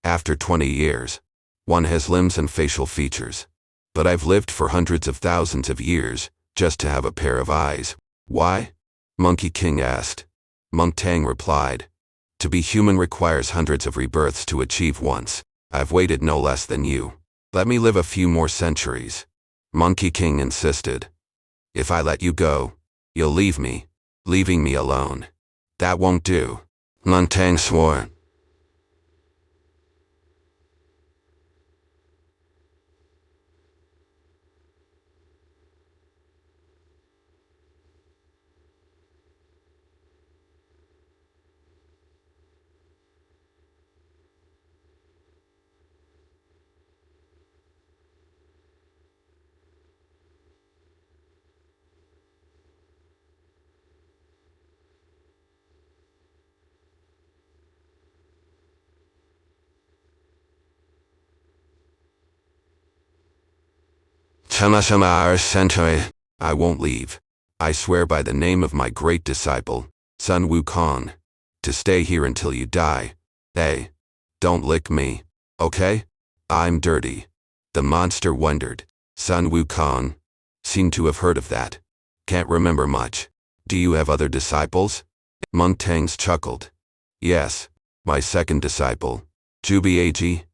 After 20 years, one has limbs and facial features. But I've lived for hundreds of thousands of years, just to have a pair of eyes. Why? Monkey King asked. Monk Tang replied. To be human requires hundreds of rebirths to achieve once. I've waited no less than you. Let me live a few more centuries. Monkey King insisted. If I let you go, you'll leave me, leaving me alone. That won't do. Monk Tang swore. I won't leave. I swear by the name of my great disciple, Sun Wukong, to stay here until you die. Hey, don't lick me, okay? I'm dirty. The monster wondered. Sun Wukong? Seem to have heard of that. Can't remember much. Do you have other disciples? Monk Tangs chuckled. Yes, my second disciple, Jubiaji,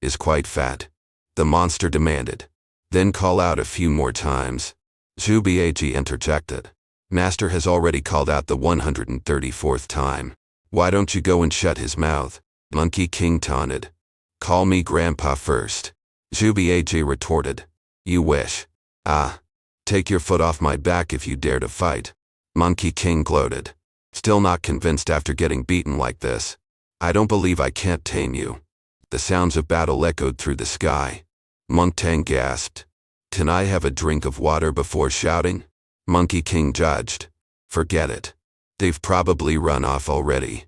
is quite fat. The monster demanded. Then call out a few more times. Jubiaji interjected. Master has already called out the 134th time. Why don't you go and shut his mouth? Monkey King taunted. Call me Grandpa first. Jubiaji retorted. You wish. Ah. Take your foot off my back if you dare to fight. Monkey King gloated. Still not convinced after getting beaten like this. I don't believe I can't tame you. The sounds of battle echoed through the sky. Monk Tang gasped. Can I have a drink of water before shouting? Monkey King judged. Forget it. They've probably run off already.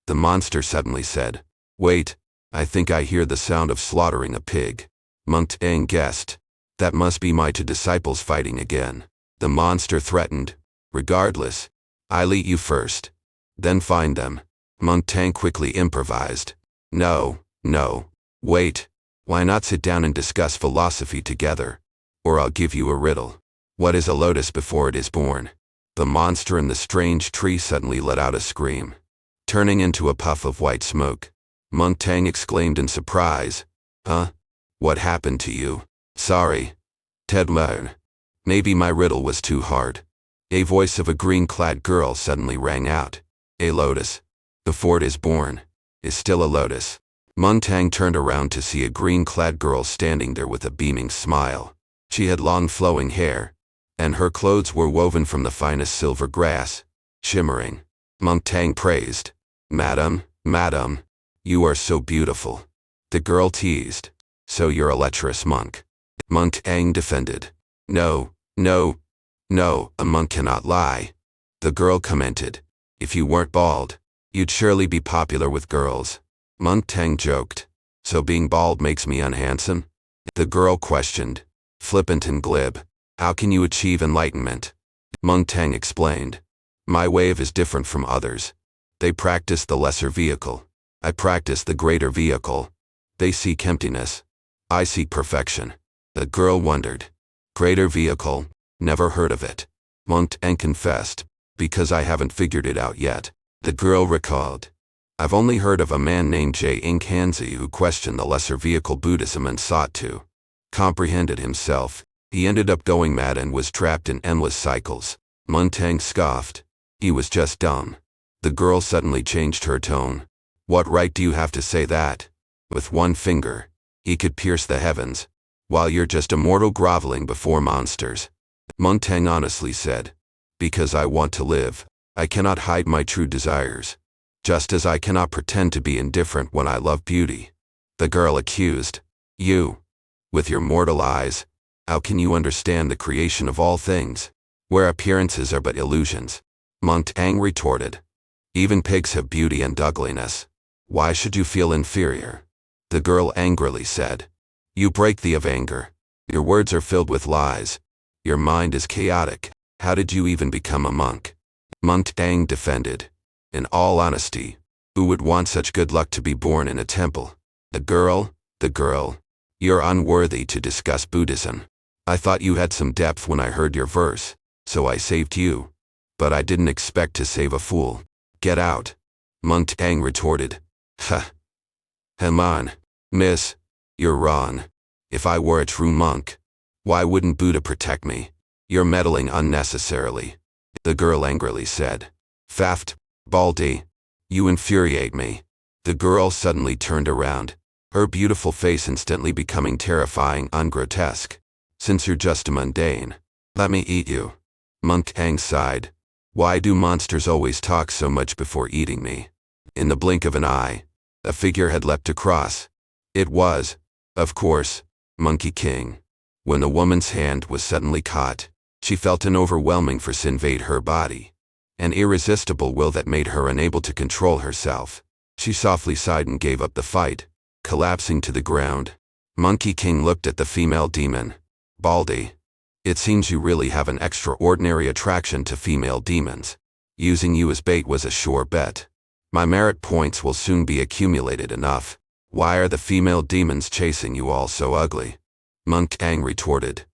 The monster suddenly said. Wait, I think I hear the sound of slaughtering a pig. Monk Tang guessed. That must be my two disciples fighting again. The monster threatened. Regardless, I'll eat you first. Then find them. Monk Tang quickly improvised. No, wait. Why not sit down and discuss philosophy together? Or I'll give you a riddle. What is a lotus before it is born? The monster in the strange tree suddenly let out a scream, turning into a puff of white smoke. Monk Tang exclaimed in surprise. Huh? What happened to you? Sorry. Ted moaned. Maybe my riddle was too hard. A voice of a green-clad girl suddenly rang out. A lotus, before it is born, is still a lotus. Monk Tang turned around to see a green-clad girl standing there with a beaming smile. She had long flowing hair, and her clothes were woven from the finest silver grass, shimmering. Monk Tang praised. Madam, you are so beautiful. The girl teased. So you're a lecherous monk. Monk Tang defended. No, a monk cannot lie. The girl commented. If you weren't bald, you'd surely be popular with girls. Monk Tang joked. So being bald makes me unhandsome? The girl questioned. Flippant and glib. How can you achieve enlightenment? Monk Tang explained. My wave is different from others. They practice the lesser vehicle. I practice the greater vehicle. They seek emptiness. I seek perfection. The girl wondered. Greater vehicle? Never heard of it. Monk Tang confessed. Because I haven't figured it out yet. The girl recalled. I've only heard of a man named J. Ink Hanzi who questioned the lesser vehicle Buddhism and sought to comprehend it himself. He ended up going mad and was trapped in endless cycles. Monk Tang scoffed. He was just dumb. The girl suddenly changed her tone. What right do you have to say that? With one finger, he could pierce the heavens, while you're just a mortal groveling before monsters. Monk Tang honestly said. Because I want to live, I cannot hide my true desires. Just as I cannot pretend to be indifferent when I love beauty. The girl accused. You, with your mortal eyes, how can you understand the creation of all things, where appearances are but illusions? Monk Tang retorted. Even pigs have beauty and ugliness. Why should you feel inferior? The girl angrily said. You break the of anger. Your words are filled with lies. Your mind is chaotic. How did you even become a monk? Monk Tang defended. In all honesty, who would want such good luck to be born in a temple? The girl. You're unworthy to discuss Buddhism. I thought you had some depth when I heard your verse, so I saved you. But I didn't expect to save a fool. Get out. Monk Tang retorted. Ha. Come on, miss. You're wrong. If I were a true monk, why wouldn't Buddha protect me? You're meddling unnecessarily. The girl angrily said. Faft, Baldy. You infuriate me. The girl suddenly turned around, her beautiful face instantly becoming terrifying and grotesque. Since you're just a mundane, let me eat you. Monk Tang sighed. Why do monsters always talk so much before eating me? In the blink of an eye, a figure had leapt across. It was, of course, Monkey King. When the woman's hand was suddenly caught, she felt an overwhelming force invade her body, an irresistible will that made her unable to control herself. She softly sighed and gave up the fight, collapsing to the ground. Monkey King looked at the female demon. Baldy, it seems you really have an extraordinary attraction to female demons. Using you as bait was a sure bet. My merit points will soon be accumulated enough. Why are the female demons chasing you all so ugly? Monk Tang retorted.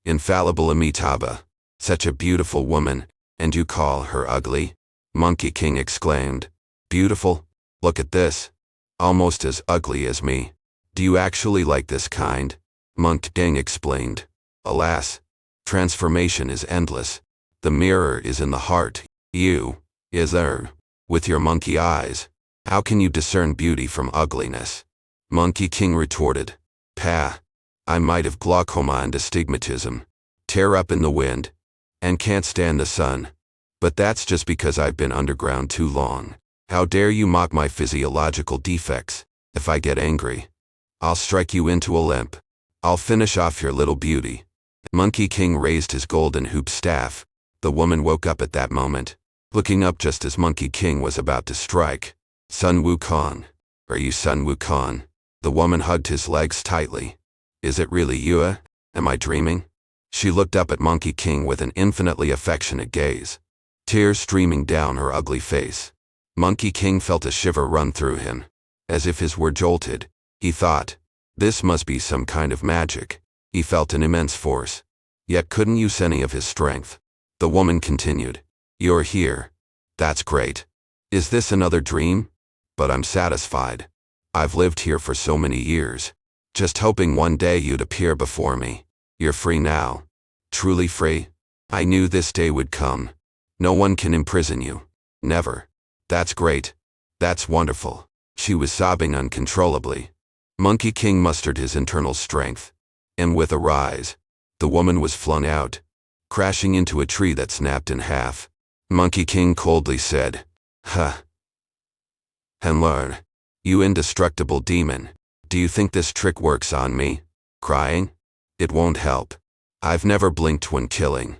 Infallible Amitabha, such a beautiful woman, and you call her ugly? Monkey King exclaimed. Beautiful? Look at this. Almost as ugly as me. Do you actually like this kind? Monk Tang explained. Alas, transformation is endless. The mirror is in the heart. You, is there, with your monkey eyes. How can you discern beauty from ugliness? Monkey King retorted. Pah. I might have glaucoma and astigmatism, tear up in the wind, and can't stand the sun. But that's just because I've been underground too long. How dare you mock my physiological defects? If I get angry, I'll strike you into a limp. I'll finish off your little beauty. Monkey King raised his golden hoop staff. The woman woke up at that moment, looking up just as Monkey King was about to strike. Sun Wukong. Are you Sun Wukong? The woman hugged his legs tightly. Is it really you? Am I dreaming? She looked up at Monkey King with an infinitely affectionate gaze, tears streaming down her ugly face. Monkey King felt a shiver run through him. As if his were jolted, he thought, this must be some kind of magic. He felt an immense force, yet couldn't use any of his strength. The woman continued. You're here. That's great. Is this another dream? But I'm satisfied. I've lived here for so many years, just hoping one day you'd appear before me. You're free now. Truly free? I knew this day would come. No one can imprison you. Never. That's great. That's wonderful. She was sobbing uncontrollably. Monkey King mustered his internal strength, and with a rise, the woman was flung out, crashing into a tree that snapped in half. Monkey King coldly said, Huh. And learn. You indestructible demon. Do you think this trick works on me? Crying? It won't help. I've never blinked when killing.